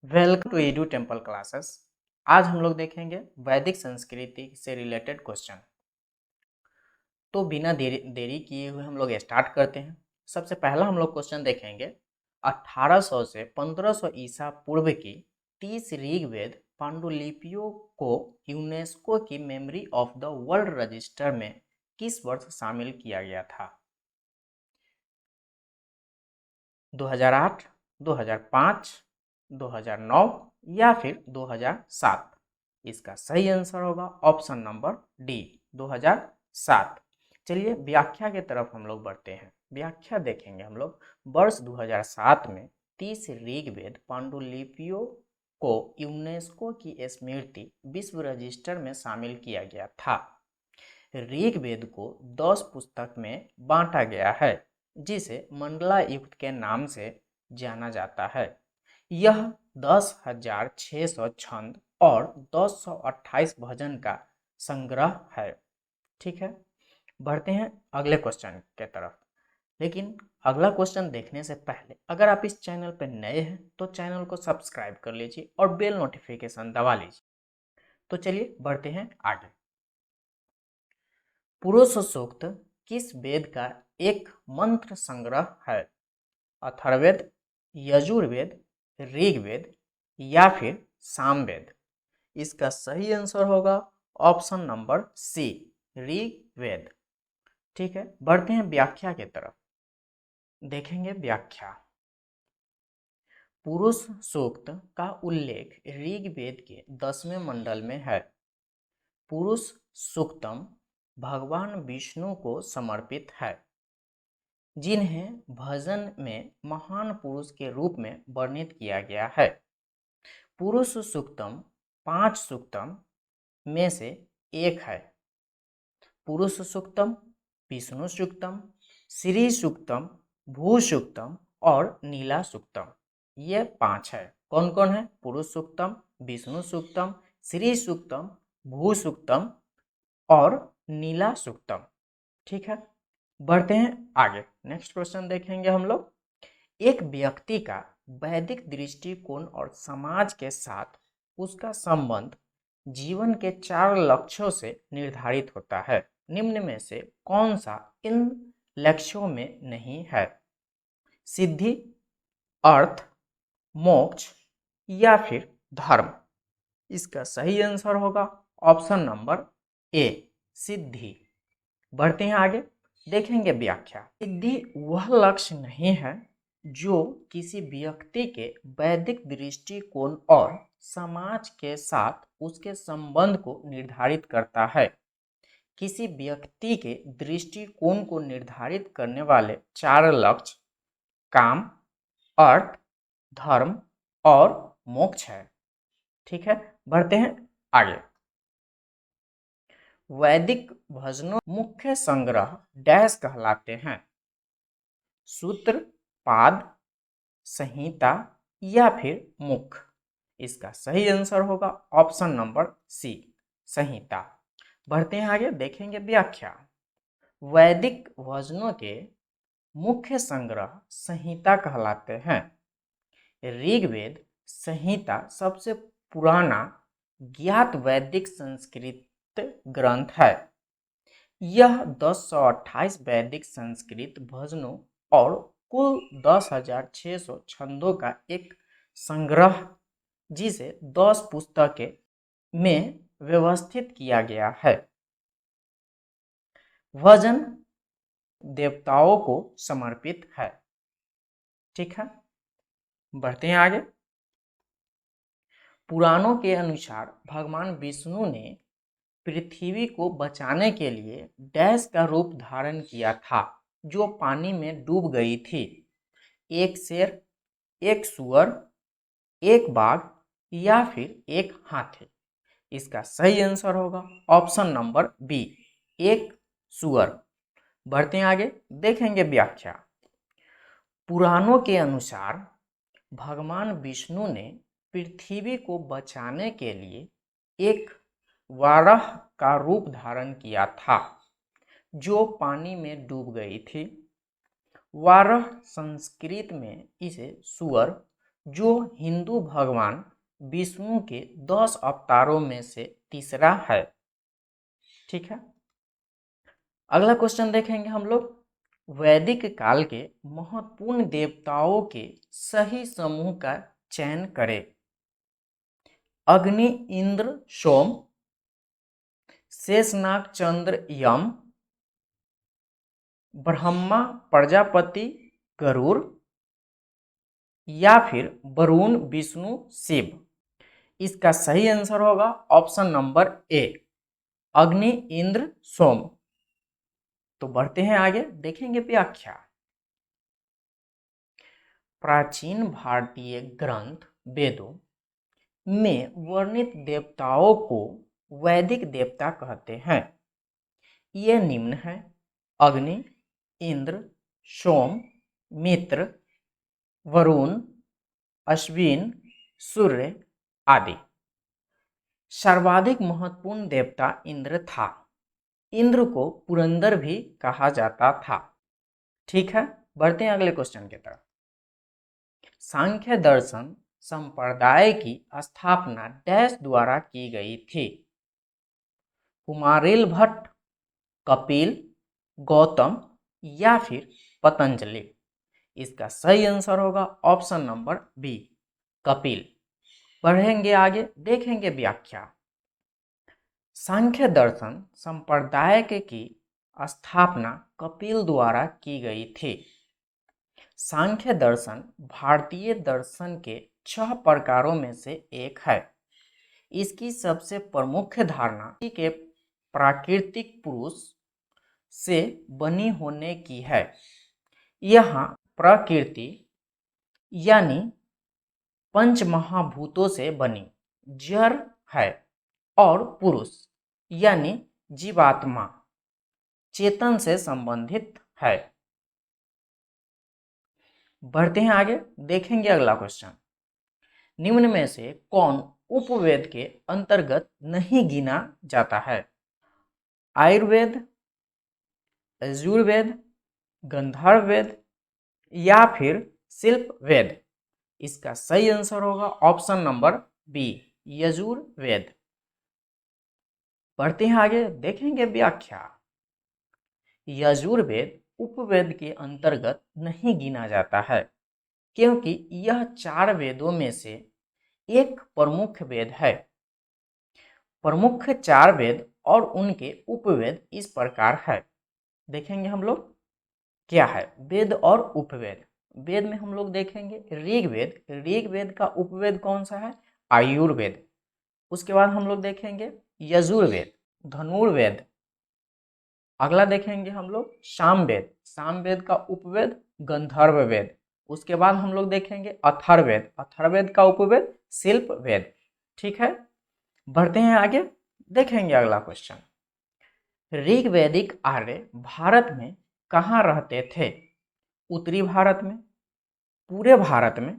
Welcome to Edu Temple classes. आज हम लोग देखेंगे वैदिक संस्कृति से रिलेटेड क्वेश्चन। तो बिना देरी किए हुए हम लोग स्टार्ट करते हैं। सबसे पहला हम लोग क्वेश्चन देखेंगे 1800 से 1500 ईसा पूर्व की 30 ऋग्वेद पांडुलिपियों को यूनेस्को की memory of the world register में किस वर्ष शामिल किया गया था? 2008, 2005, 2009 या फिर 2007? इसका सही आंसर होगा ऑप्शन नंबर डी 2007। चलिए व्याख्या की तरफ हम लोग बढ़ते हैं। व्याख्या देखेंगे हम लोग। वर्ष 2007 में 30 ऋग्वेद पांडुलिपियों को यूनेस्को की स्मृति विश्व रजिस्टर में शामिल किया गया था। ऋग्वेद को 10 पुस्तक में बांटा गया है, जिसे मंडलायुक्त के नाम से जाना जाता है। यह 10,600 छंद और 228 भजन का संग्रह है। ठीक है, बढ़ते हैं अगले क्वेश्चन के तरफ। लेकिन अगला क्वेश्चन देखने से पहले अगर आप इस चैनल पर नए हैं तो चैनल को सब्सक्राइब कर लीजिए और बेल नोटिफिकेशन दबा लीजिए। तो चलिए बढ़ते हैं आगे। पुरुष सूक्त किस वेद का एक मंत्र संग्रह है? अथर्ववेद, यजुर्वेद, ऋग्वेद या फिर सामवेद? इसका सही आंसर होगा ऑप्शन नंबर सी ऋग्वेद। ठीक है, बढ़ते हैं व्याख्या की तरफ। देखेंगे व्याख्या। पुरुष सूक्त का उल्लेख ऋग्वेद के 10वें मंडल में है। पुरुष सूक्तम भगवान विष्णु को समर्पित है, जिन्हें भजन में महान पुरुष के रूप में वर्णित किया गया है। पुरुष सूक्तम 5 सूक्तम में से एक है। पुरुष सूक्तम, विष्णु सूक्तम, श्री सूक्तम, भू सूक्तम और नीला सूक्तम, ये 5 है। कौन कौन है? पुरुष सूक्तम, विष्णु सूक्तम, श्री सूक्तम, भू सूक्तम और नीला सूक्तम। ठीक है, बढ़ते हैं आगे। नेक्स्ट क्वेश्चन देखेंगे हम लोग। एक व्यक्ति का वैदिक दृष्टिकोण और समाज के साथ उसका संबंध जीवन के 4 लक्ष्यों से निर्धारित होता है। निम्न में से कौन सा इन लक्ष्यों में नहीं है? सिद्धि, अर्थ, मोक्ष या फिर धर्म? इसका सही आंसर होगा ऑप्शन नंबर ए सिद्धि। बढ़ते हैं आगे, देखेंगे व्याख्या। सिद्धि वह लक्ष्य नहीं है जो किसी व्यक्ति के वैदिक दृष्टिकोण और समाज के साथ उसके संबंध को निर्धारित करता है। किसी व्यक्ति के दृष्टिकोण को निर्धारित करने वाले 4 लक्ष्य काम, अर्थ, धर्म और मोक्ष है। ठीक है, बढ़ते हैं आगे। वैदिक भजनों मुख्य संग्रह डैश कहलाते हैं? सूत्र, पाद, संहिता या फिर मुख? इसका सही आंसर होगा ऑप्शन नंबर सी संहिता। बढ़ते हैं आगे, देखेंगे व्याख्या। वैदिक भजनों के मुख्य संग्रह संहिता कहलाते हैं। ऋग्वेद संहिता सबसे पुराना ज्ञात वैदिक संस्कृत ग्रंथ है। यह 1028 वैदिक संस्कृत भजनों और कुल 10,600 छंदों का एक संग्रह, जिसे 10 पुस्तकें में व्यवस्थित किया गया है। भजन देवताओं को समर्पित है। ठीक है, बढ़ते हैं आगे। पुराणों के अनुसार भगवान विष्णु ने पृथ्वी को बचाने के लिए डैश का रूप धारण किया था, जो पानी में डूब गई थी। एक शेर, एक सुअर, एक बाघ या फिर एक हाथी? इसका सही आंसर होगा ऑप्शन नंबर बी एक सुअर। बढ़ते हैं आगे, देखेंगे व्याख्या। पुराणों के अनुसार भगवान विष्णु ने पृथ्वी को बचाने के लिए एक वाराह का रूप धारण किया था, जो पानी में डूब गई थी। वाराह संस्कृत में इसे सुअर, जो हिंदू भगवान विष्णु के 10 अवतारों में से तीसरा है। ठीक है, अगला क्वेश्चन देखेंगे हम लोग। वैदिक काल के महत्वपूर्ण देवताओं के सही समूह का चयन करें। अग्नि, इंद्र, सोम, शेषनाग, चंद्र, यम, ब्रह्मा, प्रजापति, गरुड़, या फिर वरुण, विष्णु, शिव। इसका सही आंसर होगा ऑप्शन नंबर ए, अग्नि, इंद्र, सोम। तो बढ़ते हैं आगे, देखेंगे व्याख्या। प्राचीन भारतीय ग्रंथ वेदों में वर्णित देवताओं को वैदिक देवता कहते हैं। ये निम्न है: अग्नि, इंद्र, सोम, मित्र, वरुण, अश्विन, सूर्य आदि। सर्वाधिक महत्वपूर्ण देवता इंद्र था। इंद्र को पुरंदर भी कहा जाता था। ठीक है, बढ़ते हैं अगले क्वेश्चन की तरफ। सांख्य दर्शन संप्रदाय की स्थापना डैश द्वारा की गई थी। कुमारिल भट्ट, कपिल, गौतम या फिर पतंजलि। इसका सही आंसर होगा ऑप्शन नंबर बी, कपिल। बढ़ेंगे आगे, देखेंगे व्याख्या। सांख्य दर्शन संप्रदाय की स्थापना कपिल द्वारा की गई थी। सांख्य दर्शन भारतीय दर्शन के 6 प्रकारों में से एक है। इसकी सबसे प्रमुख धारणा के प्राकृतिक पुरुष से बनी होने की है। यहाँ प्रकृति यानी पंच महाभूतों से बनी जड़ है और पुरुष यानी जीवात्मा चेतन से संबंधित है। बढ़ते हैं आगे, देखेंगे अगला क्वेश्चन। निम्न में से कौन उपवेद के अंतर्गत नहीं गिना जाता है? आयुर्वेद, यजुर्वेद, गंधर्व वेद या फिर शिल्प वेद। इसका सही आंसर होगा ऑप्शन नंबर बी, यजुर्वेद। बढ़ते हैं आगे, देखेंगे व्याख्या। यजुर्वेद उपवेद के अंतर्गत नहीं गिना जाता है क्योंकि यह 4 वेदों में से एक प्रमुख वेद है। प्रमुख 4 वेद और उनके उपवेद इस प्रकार है। देखेंगे हम लोग क्या है वेद और उपवेद। वेद में हम लोग देखेंगे ऋग्वेद। ऋग्वेद का उपवेद कौन सा है? आयुर्वेद। उसके बाद हम लोग देखेंगे यजुर्वेद, धनुर्वेद। अगला देखेंगे हम लोग सामवेद। सामवेद का उपवेद गंधर्व वेद। उसके बाद हम लोग देखेंगे अथर्ववेद। अथर्ववेद का उपवेद शिल्प वेद। ठीक है, बढ़ते हैं आगे, देखेंगे अगला क्वेश्चन। ऋग्वैदिक आर्य भारत में कहाँ रहते थे? उत्तरी भारत में, पूरे भारत में,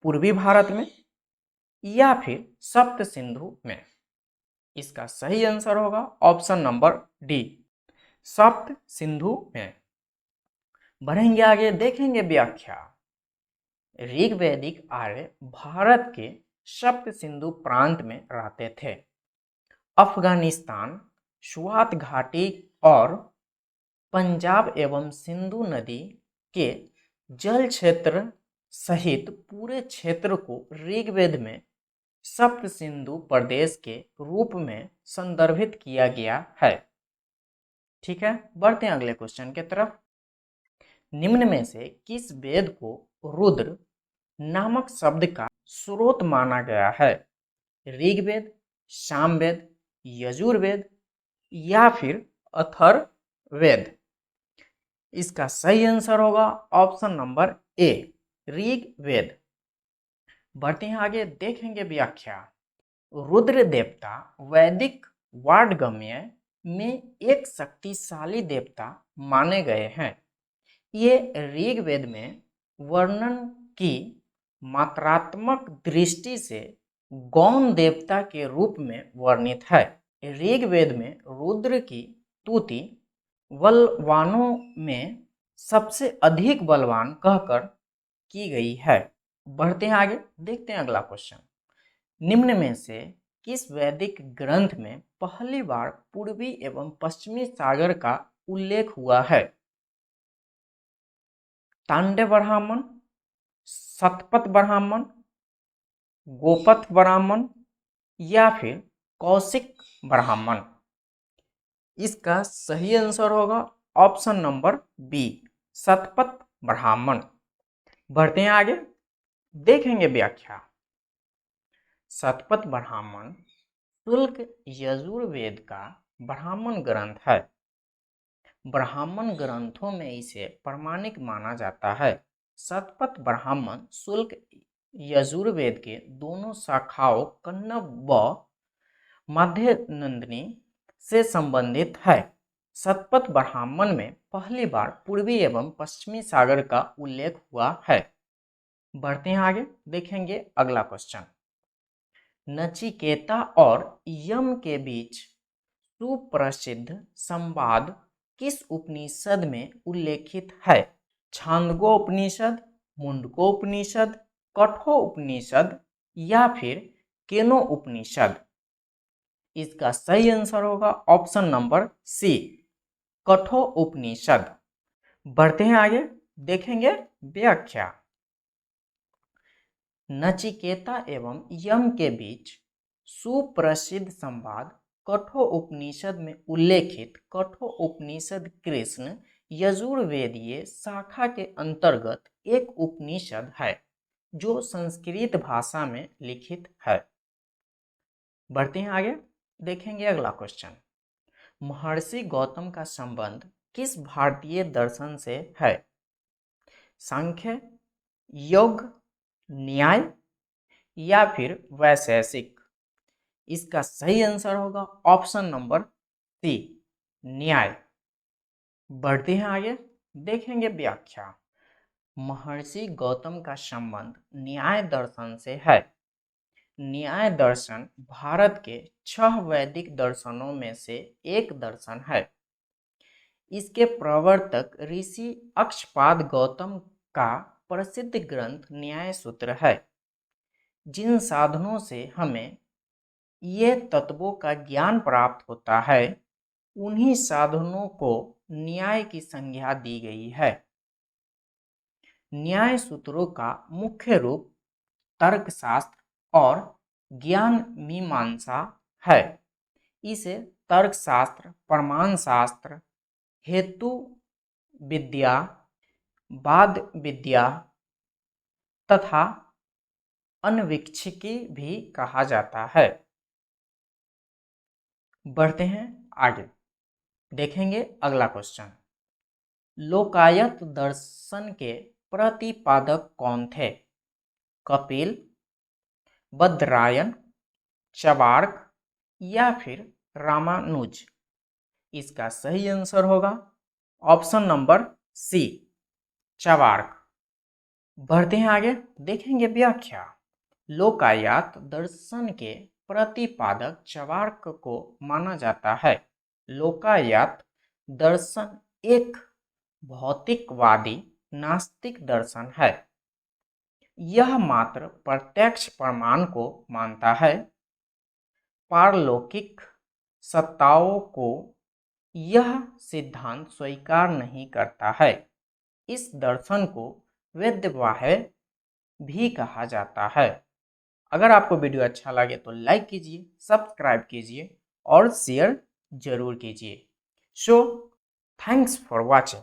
पूर्वी भारत में या फिर सप्त सिंधु में। इसका सही आंसर होगा ऑप्शन नंबर डी, सप्त सिंधु में। बढ़ेंगे आगे, देखेंगे व्याख्या। ऋग्वैदिक आर्य भारत के सप्त सिंधु प्रांत में रहते थे। अफगानिस्तान, स्वात घाटी और पंजाब एवं सिंधु नदी के जल क्षेत्र सहित पूरे क्षेत्र को ऋग्वेद में सप्त सिंधु प्रदेश के रूप में संदर्भित किया गया है। ठीक है, बढ़ते हैं अगले क्वेश्चन की तरफ। निम्न में से किस वेद को रुद्र नामक शब्द का स्रोत माना गया है? ऋग्वेद, सामवेद, यजुर्वेद या फिर अथर्ववेद। इसका सही आंसर होगा ऑप्शन नंबर ए, ऋग्वेद। बढ़ते हैं आगे, देखेंगे व्याख्या। रुद्र देवता वैदिक वाड्गम्य में एक शक्तिशाली देवता माने गए हैं। ये ऋग्वेद में वर्णन की मात्रात्मक दृष्टि से गौण देवता के रूप में वर्णित है। ऋग्वेद में रुद्र की स्तुति बलवानों में सबसे अधिक बलवान कहकर की गई है। बढ़ते हैं आगे, देखते हैं अगला क्वेश्चन। निम्न में से किस वैदिक ग्रंथ में पहली बार पूर्वी एवं पश्चिमी सागर का उल्लेख हुआ है? तांडव ब्राह्मण, शतपथ ब्राह्मण, गोपथ ब्राह्मण या फिर कौशिक ब्राह्मण? इसका सही आंसर होगा option number B, Shatapatha Brahmana. बढ़ते हैं आगे, देखेंगे व्याख्या। शतपथ ब्राह्मण शुल्क यजुर्वेद का ब्राह्मण ग्रंथ है। ब्राह्मण ग्रंथों में इसे प्रमाणिक माना जाता है। शतपथ ब्राह्मण शुल्क यजुर्वेद के दोनों शाखाओं कन्नब व माध्यनंदिनी से संबंधित है। शतपथ ब्राह्मण में पहली बार पूर्वी एवं पश्चिमी सागर का उल्लेख हुआ है। बढ़ते हैं आगे, देखेंगे अगला क्वेश्चन। नचिकेता और यम के बीच सुप्रसिद्ध संवाद किस उपनिषद में उल्लेखित है? छांदोग्योपनिषद, मुंडकोपनिषद, कठोपनिषद या फिर केनो उपनिषद? इसका सही आंसर होगा ऑप्शन नंबर सी, कठोपनिषद। बढ़ते हैं आगे, देखेंगे व्याख्या। नचिकेता एवं यम के बीच सुप्रसिद्ध संवाद कठोपनिषद में उल्लेखित कठोपनिषद कृष्ण यजुर्वेदीय शाखा के अंतर्गत एक उपनिषद है जो संस्कृत भाषा में लिखित है। बढ़ते हैं आगे, देखेंगे अगला क्वेश्चन। महर्षि गौतम का संबंध किस भारतीय दर्शन से है? सांख्य, योग, न्याय या फिर वैशेषिक? इसका सही आंसर होगा ऑप्शन नंबर सी, न्याय। बढ़ते हैं आगे, देखेंगे व्याख्या। महर्षि गौतम का संबंध न्याय दर्शन से है। न्याय दर्शन भारत के 6 वैदिक दर्शनों में से एक दर्शन है। इसके प्रवर्तक ऋषि अक्षपाद गौतम का प्रसिद्ध ग्रंथ न्याय सूत्र है। जिन साधनों से हमें ये तत्वों का ज्ञान प्राप्त होता है, उन्हीं साधनों को न्याय की संज्ञा दी गई है। न्याय सूत्रों का मुख्य रूप तर्कशास्त्र और ज्ञान मीमांसा है। इसे तर्कशास्त्र, प्रमाण शास्त्र, हेतु विद्या, वाद विद्या तथा अन्वीक्षिकी भी कहा जाता है। बढ़ते हैं आगे, देखेंगे अगला क्वेश्चन। लोकायत दर्शन के प्रतिपादक कौन थे? कपिल, बद्रायन, चबार्क या फिर रामानुज? इसका सही आंसर होगा ऑप्शन नंबर सी, चबार्क। बढ़ते हैं आगे, देखेंगे व्याख्या। लोकायत दर्शन के प्रतिपादक चबार्क को माना जाता है। लोकायत दर्शन एक भौतिकवादी नास्तिक दर्शन है। यह मात्र प्रत्यक्ष प्रमाण को मानता है। पारलौकिक सत्ताओं को यह सिद्धांत स्वीकार नहीं करता है। इस दर्शन को वेदबाह्य भी कहा जाता है। अगर आपको वीडियो अच्छा लगे तो लाइक कीजिए, सब्सक्राइब कीजिए और शेयर जरूर कीजिए। So thanks for watching.